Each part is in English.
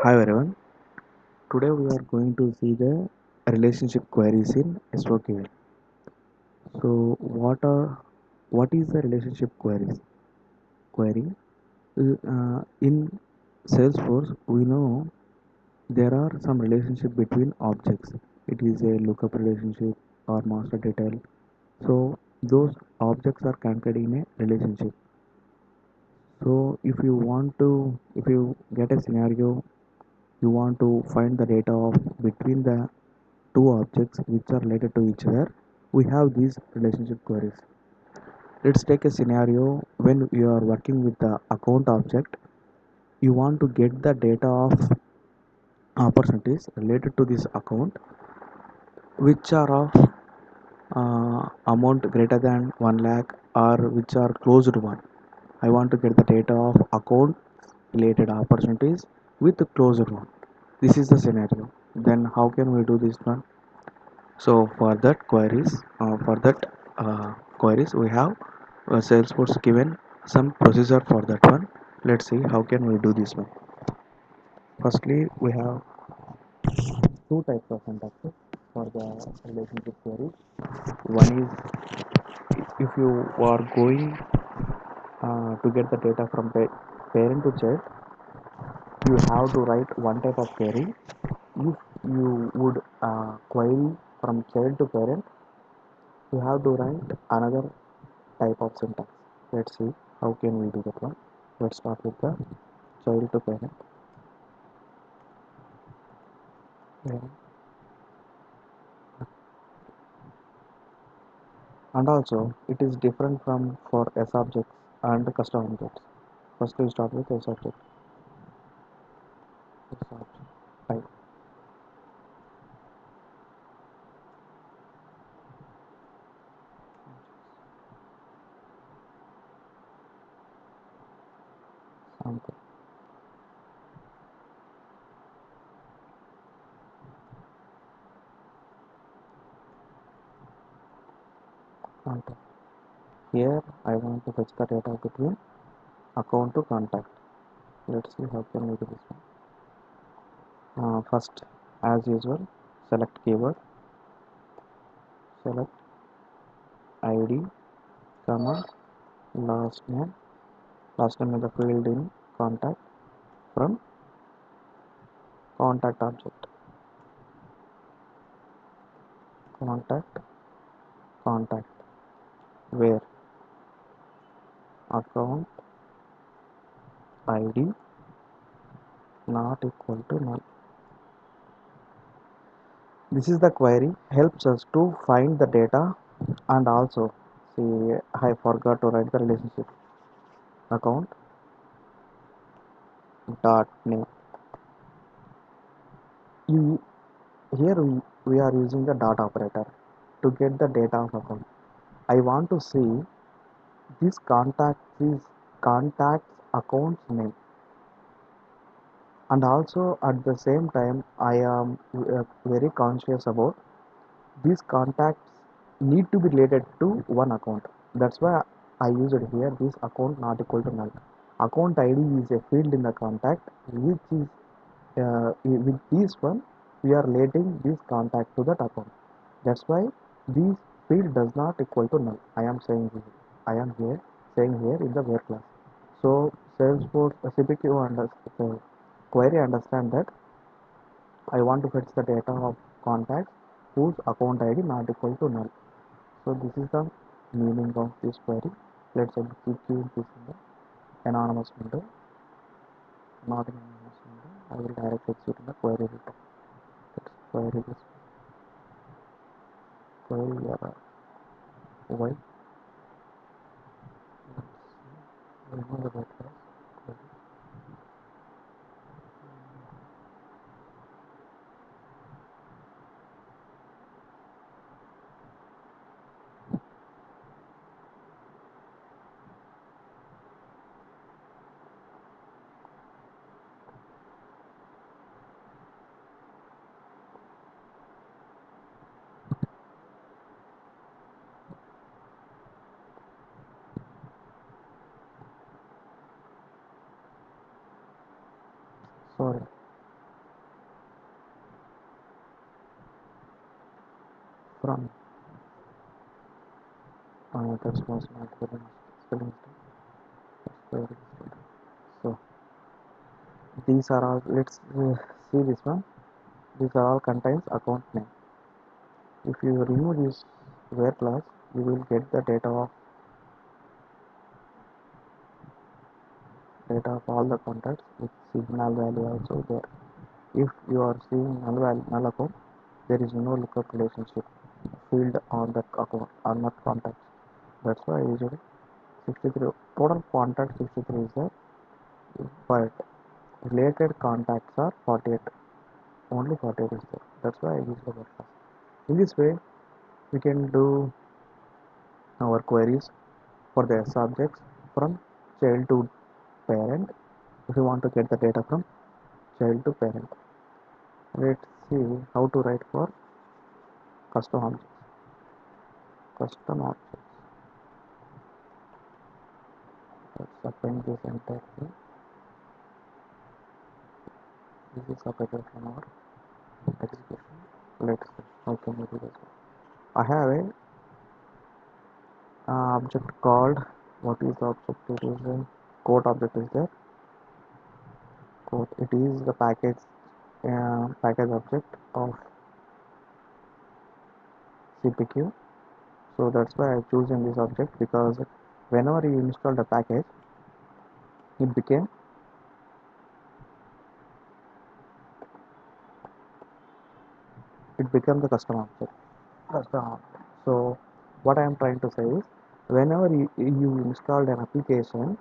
Hi everyone. Today we are going to see the relationship queries in SOQL. So what is the relationship queries? Query in Salesforce we know there are some relationship between objects. It is a lookup relationship or master detail. So those objects are connected in a relationship. So if you get a scenario, you want to find the data of between the two objects which are related to each other, we have these relationship queries. Let's take a scenario when you are working with the account object. You want to get the data of opportunities related to this account which are of amount greater than 1 lakh or which are closed one. I want to get the data of account related opportunities with closed one. This is the scenario. Then how can we do this one? So for that queries, we have Salesforce given some procedure for that one. Let's see how can we do this one. Firstly, we have two types of syntaxes for the relationship queries. One is if you are going to get the data from parent to child, you have to write one type of query. If you would query from child to parent, you have to write another type of syntax. Let's see how can we do that one. Let's start with the child to parent. Yeah. And also it is different from for S objects and custom objects. First we start with S object. S object. Right. Sample. Contact. Here I want to fetch the data between account to contact. Let's see how can we do this one. First, as usual, select keyword, select ID, comma, last name. Last name is the field in contact from contact object. Contact, contact. Where account ID not equal to null. This is the query helps us to find the data and also see I forgot to write the relationship account dot name. You, here we are using the dot operator to get the data of account. I want to see this contact is contact's account's name, and also at the same time I am very conscious about these contacts need to be related to one account. That's why I used here this account not equal to null. Account ID is a field in the contact which is with this one we are relating this contact to that account. That's why this field does not equal to null. I am here saying here in the where class. So Salesforce CPQ query understand that I want to fetch the data of contacts whose account ID not equal to null. So this is the meaning of this query. Let's execute this in the anonymous window, not in anonymous window. I will directly execute in the query return. Let's query this query y. Remove the word class. Query. Sorry. from that was not very much spelling mistake. So these are all, let's see this one. These are all contains account name. If you remove this where class, you will get the data of all the contacts with signal value also there. If you are seeing null value, null account, there is no lookup relationship field on that account or not contacts. That's why usually 63 total contact 63 is there, but related contacts are 48. Only 48 is there. That's why I use the word class. In this way, we can do our queries for the subjects from child to parent. If you want to get the data from child to parent, let's see how to write for custom objects. Custom objects. Let's append this entire thing. This is separated from our execution. Let's see how can we do this. I have a object called, what is the object? It is a quote object is there. Quote. It is the package object of CPQ. So that's why I chosen this object, because whenever you install the package, it became the custom object. So what I am trying to say is, whenever you installed an application,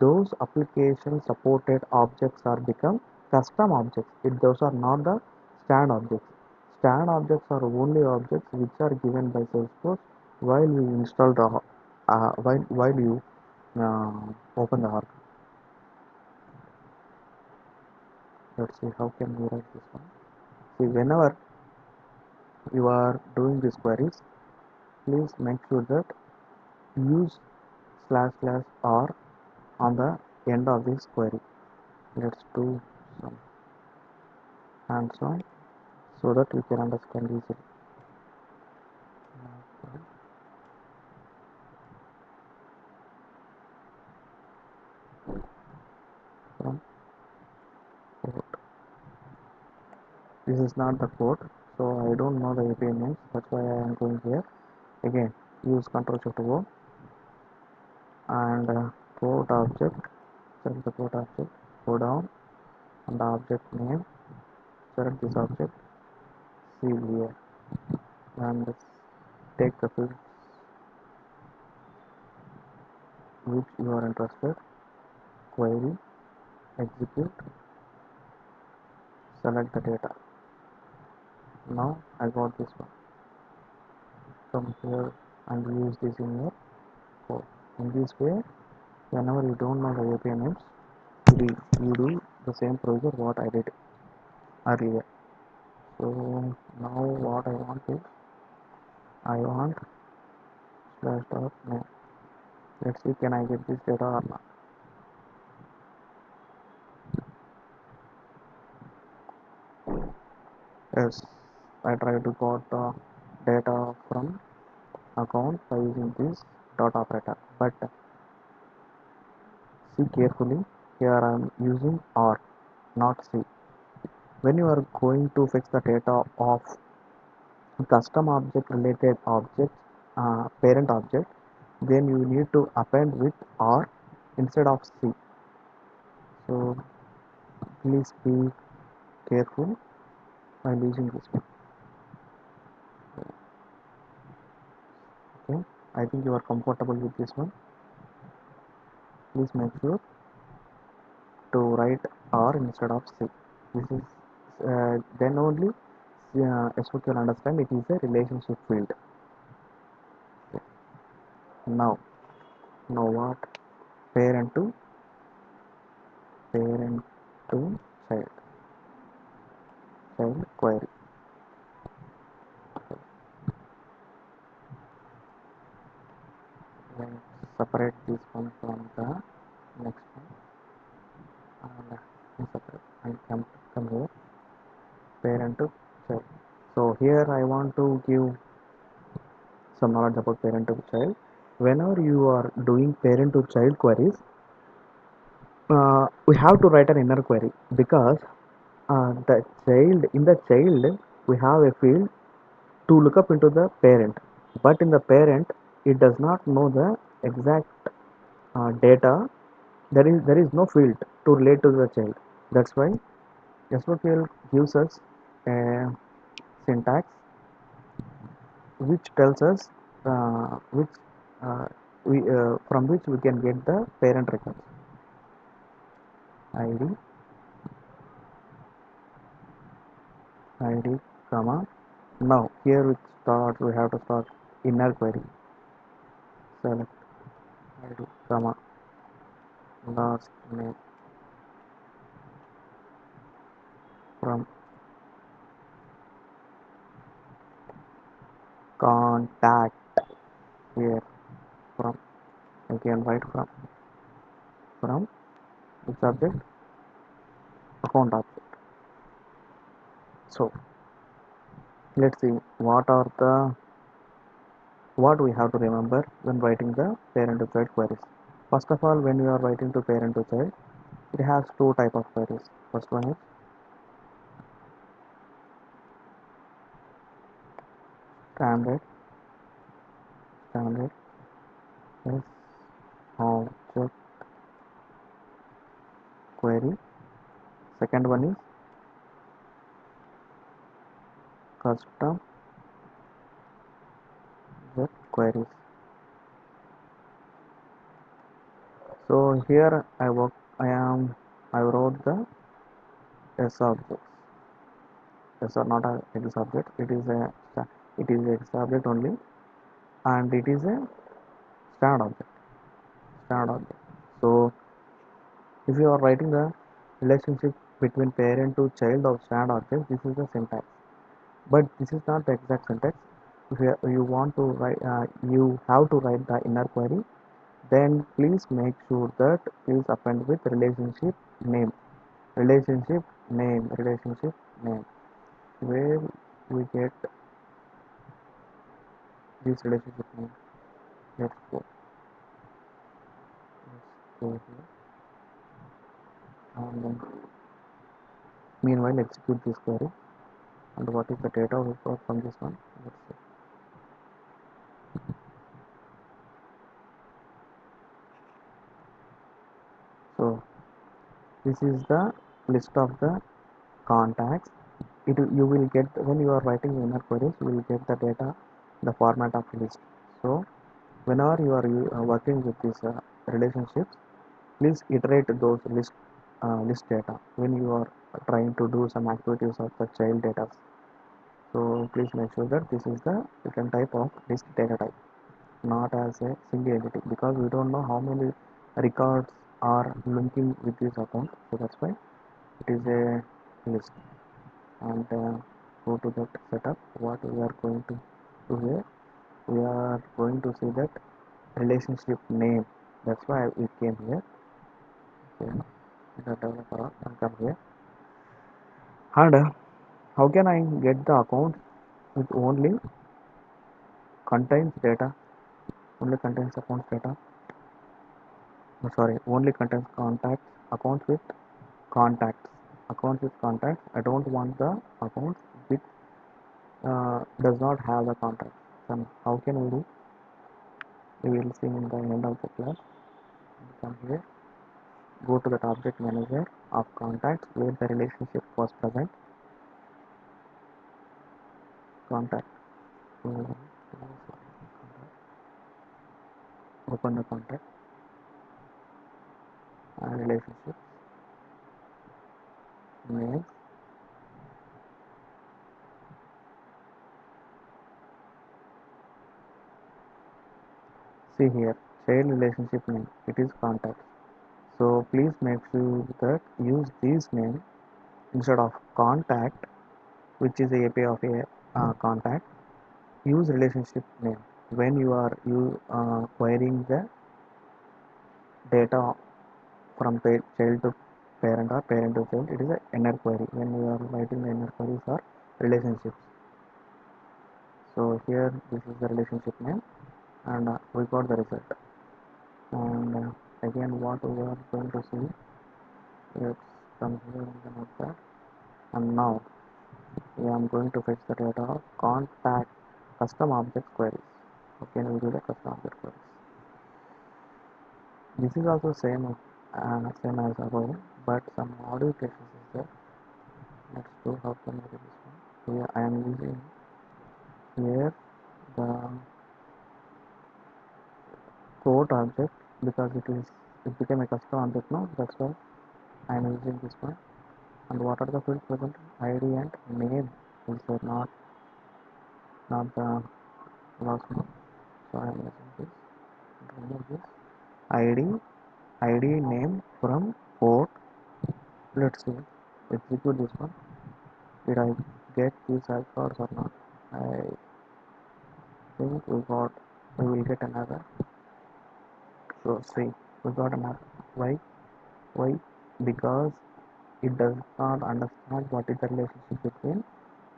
those application supported objects are become custom objects. Those are not the stand objects. Stand objects are only objects which are given by Salesforce while we install the while you open the org. Let's see how can we write this one. See, whenever you are doing these queries, please make sure that use // on the end of this query. Let's do some hands-on so that we can understand easily. From code. This is not the code, so I don't know the API names. That's why I am going here. Again, use Ctrl Shift O and code object. Select the code object. Go down and the object name. Select this object. See here and take the field which you are interested. Query. Execute. Select the data. Now I got this one. Come here and use this in your code. In this way, whenever you don't know the API names, you do the same procedure what I did earlier. So now what I want is, I want /name. Let's see, can I get this data or not. Yes, I try to got the data from account by using this dot operator, but see carefully, here I am using R, not C. When you are going to fetch the data of custom object related object, parent object, then you need to append with R instead of C. So please be careful while using this one. Okay, I think you are comfortable with this one. Please make sure to write R instead of C. This is then only SOQL understand it is a relationship field. Okay. Now what? Parent to parent to child query. Let's separate this one from the next one and separate and come here, parent to child. So here I want to give some knowledge about parent to child. Whenever you are doing parent to child queries, we have to write an inner query because the child in the child we have a field to look up into the parent, but in the parent it does not know the exact data. There is no field to relate to the child. That's why SOQL gives us a syntax which tells us which we from which we can get the parent records. id comma. Now here we have to start inner query. Select id comma last name from contact. Here from again write from which object? Account object. So let's see what we have to remember when writing the parent to child queries. First of all, when you are writing to parent to child, it has two type of queries. First one is standard is object query. Second one is custom object queries. So here I wrote the S object. S are not a X object. It is a object only, and it is a standard object. Standard object. So if you are writing the relationship between parent to child of standard object, this is the syntax. But this is not the exact syntax. If you want to write, you have to write the inner query. Then please make sure that please append with relationship name. Relationship relationship name. Where we get this relationship name? Let's go here and then meanwhile execute this query. And what is the data we got from this one? Let's see. So this is the list of the contacts. You will get when you are writing inner queries, you will get the data, the format of list. So whenever you are working with these relationships, please iterate those list data when you are trying to do some activities of the child data. So please make sure that this is the different type of list data type, not as a single entity, because we don't know how many records are linking with this account. So that's why it is a list. And go to that setup. What we are going to do here, we are going to see that relationship name. That's why we came here. Okay. The developer and come here. And how can I get the account with contains data only contains accounts data? Sorry, only contains contacts accounts with contacts. I don't want the accounts which does not have the contacts. Then how can we do? We will see in the end of the class. Come here, go to the object manager of contacts where the relationship was present. Contact. So, open the contact and relationship name. See here, child relationship name. It is contact. So please make sure that use this name instead of contact, which is a API of a contact. Use relationship name when you are querying the data from child to parent or parent to child. It is an inner query when you are writing the inner queries or relationships. So here this is the relationship name, and we got the result. And again, what we are going to see, let's come here in the notepad. And now I am going to fetch the data of contact custom object queries. Okay, we do the custom object queries. This is also same as above, but some modifications is there. Let's do how can I do this one. Here I am using here the quote object because it became a custom object now. That's why I am using this one. And what are the fields present? ID and name is there, not the last one. So I am using this. Remove this. ID name from quote. Let's see. Execute this one. Did I get these records or not? I think we will get another. So see, we got another. Why? Why? Because it does not understand what is the relationship between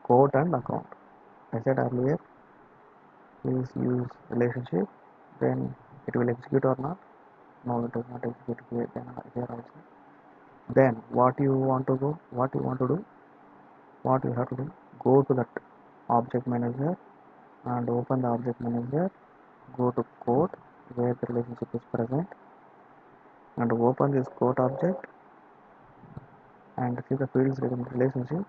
quote and account. I said earlier, please use relationship, then it will execute or not. No, it does not execute here, then here also. Then what you want to go? What you want to do? What you have to do? Go to that object manager and open the object manager. Go to quote where the relationship is present and open this quote object and see the fields within relationship.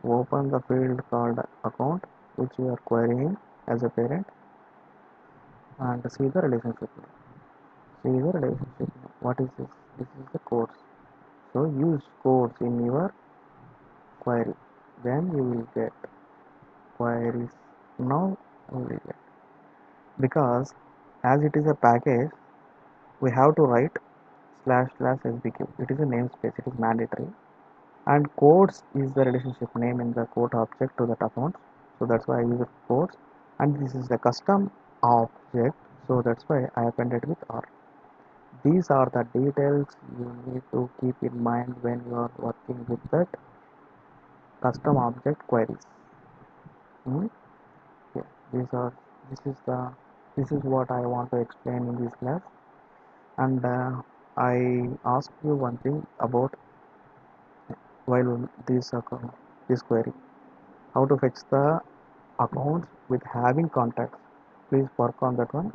Open the field called account which you are querying as a parent and see the relationship. See the relationship. What is this? This is the codes. So use codes in your query. Then you will get queries. Now we will get, because as it is a package, we have to write //sbq. It is a namespace. It is mandatory. And codes is the relationship name in the quote object to that account. So that's why I use codes. And this is the custom object. So that's why I appended with R. These are the details you need to keep in mind when you are working with that custom object queries. Hmm? Yeah, these are this is the this is what I want to explain in this class. And I ask you one thing about while this query, how to fetch the accounts with having contacts. Please work on that one.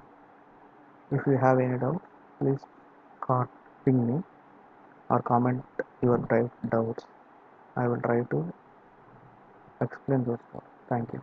If you have any doubt, please ping me or comment your doubts. I will try to explain those. Thank you.